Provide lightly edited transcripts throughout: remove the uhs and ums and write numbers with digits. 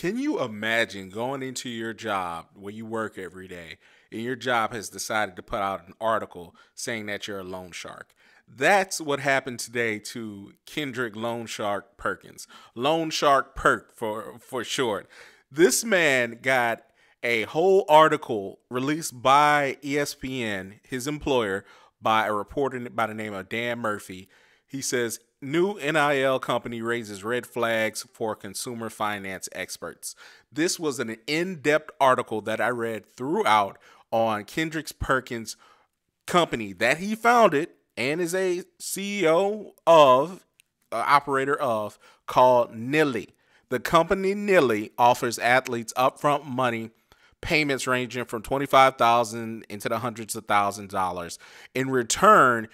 Can you imagine going into your job where you work every day and your job has decided to put out an article saying that you're a loan shark? That's what happened today to Kendrick Loan Shark Perkins. Loan Shark Perk for short. This man got a whole article released by ESPN, his employer, by a reporter by the name of Dan Murphy. He says, new NIL company raises red flags for consumer finance experts. This was an in-depth article that I read throughout on Kendrick Perkins' company that he founded and is a CEO of, operator of, called Nilly. The company Nilly offers athletes upfront money payments ranging from $25,000 into the hundreds of thousands of dollars. In return,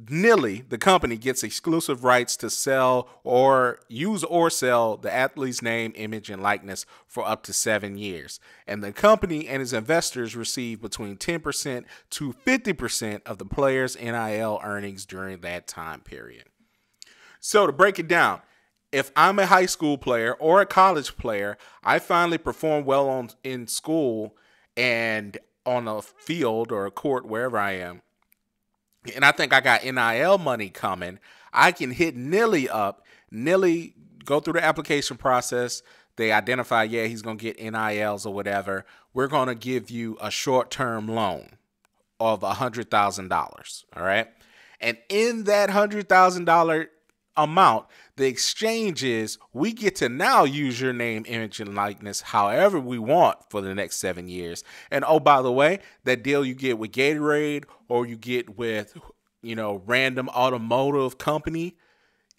Nilly, the company, gets exclusive rights to sell or use or sell the athlete's name, image, and likeness for up to 7 years. And the company and its investors receive between 10% to 50% of the player's NIL earnings during that time period. So to break it down, if I'm a high school player or a college player, I finally perform well in school and on a field or a court, wherever I am, and I think I got NIL money coming, I can hit Nilly up. Nilly go through the application process. They identify, yeah, he's going to get NILs or whatever. We're going to give you a short-term loan of $100,000, all right? And in that $100,000 amount, the exchange is we get to now use your name, image, and likeness however we want for the next 7 years. And oh, by the way, that deal you get with Gatorade or you get with, random automotive company,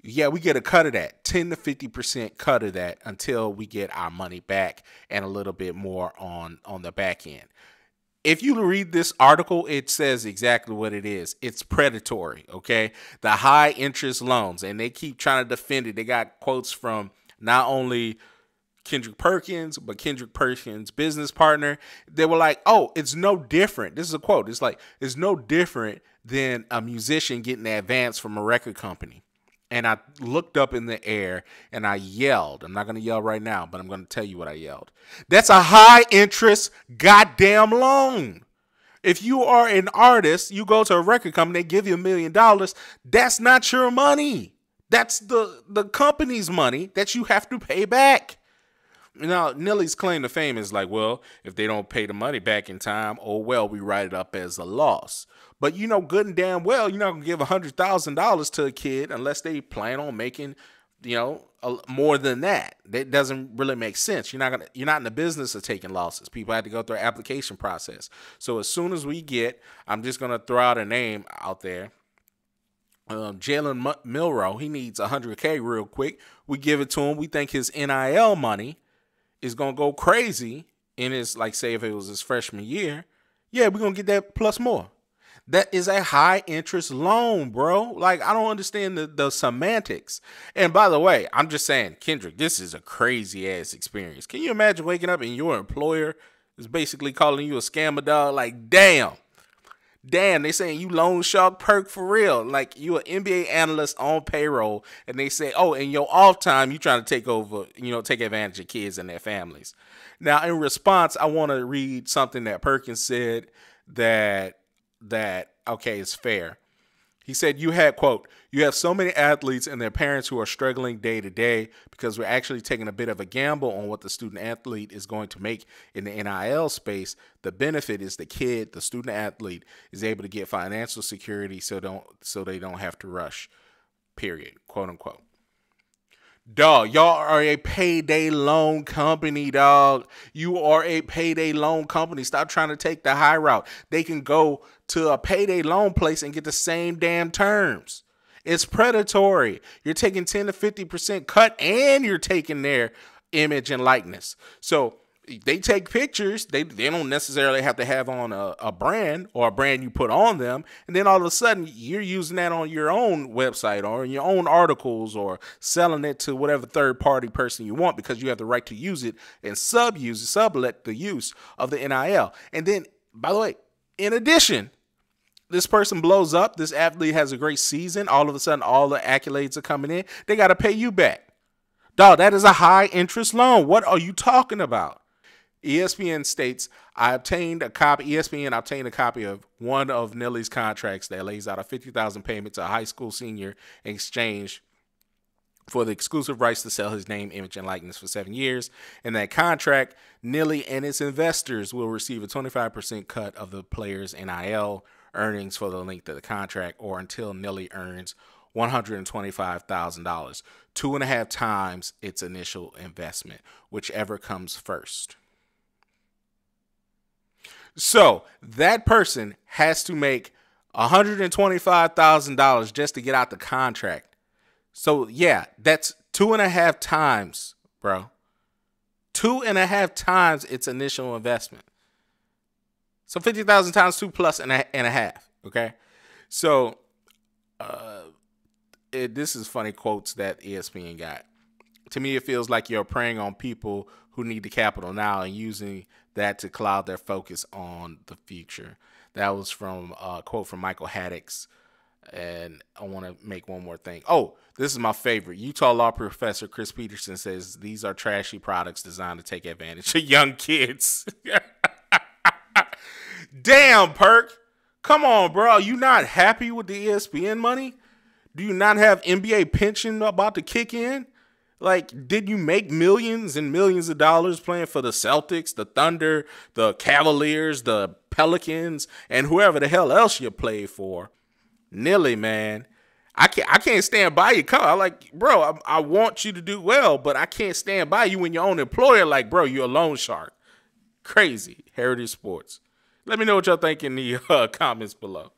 yeah, we get a cut of that, 10 to 50% cut of that until we get our money back and a little bit more on the back end. If you read this article, it says exactly what it is. It's predatory, okay? The high interest loans, and they keep trying to defend it. They got quotes from not only Kendrick Perkins, but Kendrick Perkins' business partner. They were like, oh, it's no different. This is a quote. It's like, it's no different than a musician getting an advance from a record company. And I looked up in the air and I yelled. I'm not going to yell right now, but I'm going to tell you what I yelled. That's a high interest goddamn loan. If you are an artist, you go to a record company, they give you $1 million. That's not your money. That's the company's money that you have to pay back. Now, Nilly's claim to fame is like, well, if they don't pay the money back in time, oh, well, we write it up as a loss. But you know good and damn well you're not going to give $100,000 to a kid unless they plan on making, more than that. That doesn't really make sense. You're not in the business of taking losses. People have to go through an application process. So as soon as we get, I'm just going to throw out a name out there. Jalen Milroe, he needs $100K real quick. We give it to him. We think his NIL money is going to go crazy in his, like, say if it was his freshman year. Yeah, we're going to get that plus more. That is a high interest loan, bro. Like, I don't understand the semantics. And by the way, I'm just saying, Kendrick, this is a crazy ass experience. Can you imagine waking up and your employer is basically calling you a scammer, dog? Like, damn, they saying you loan shark Perk for real. Like, you an NBA analyst on payroll, and they say, oh, in your off time, you trying to take over, take advantage of kids and their families. Now, in response, I want to read something that Perkins said that okay, is fair. He said, you have so many athletes and their parents who are struggling day to day because we're actually taking a bit of a gamble on what the student athlete is going to make in the NIL space. The benefit is the student athlete is able to get financial security so they don't have to rush, period, quote unquote. Dog, y'all are a payday loan company, dog. You are a payday loan company. Stop trying to take the high route. They can go to a payday loan place and get the same damn terms. It's predatory. You're taking 10 to 50% cut and you're taking their image and likeness. So they take pictures. They don't necessarily have to have on a brand or a brand you put on them. And then all of a sudden you're using that on your own website or in your own articles or selling it to whatever third party person you want because you have the right to use it and sublet the use of the NIL. And then, by the way, in addition, this person blows up. This athlete has a great season. All of a sudden, all the accolades are coming in. They got to pay you back. Dog, that is a high interest loan. What are you talking about? ESPN states, ESPN obtained a copy of one of Nilly's contracts that lays out a $50,000 payment to a high school senior in exchange for the exclusive rights to sell his name, image, and likeness for 7 years. In that contract, Nilly and its investors will receive a 25% cut of the player's NIL earnings for the length of the contract, or until Nilly earns $125,000, 2.5 times its initial investment, whichever comes first. So that person has to make $125,000 just to get out the contract. So yeah, that's 2.5 times, bro. 2.5 times its initial investment. So 50,000 times 2 plus and a half. Okay. So this is funny quotes that ESPN got. To me, it feels like you're preying on people who need the capital now and using that to cloud their focus on the future. That was from a quote from Michael Haddix. And I want to make one more thing. Oh, this is my favorite. Utah law professor Chris Peterson says these are trashy products designed to take advantage of young kids. Damn, Perk. Come on, bro. Are you not happy with the ESPN money? Do you not have NBA pension about to kick in? Like, did you make millions and millions of dollars playing for the Celtics, the Thunder, the Cavaliers, the Pelicans, and whoever the hell else you played for? Nilly, man, I can't stand by you. I'm like, bro, I want you to do well, but I can't stand by you when your own employer. Like, bro, you're a loan shark. Crazy. Heritage Sports. Let me know what y'all think in the comments below.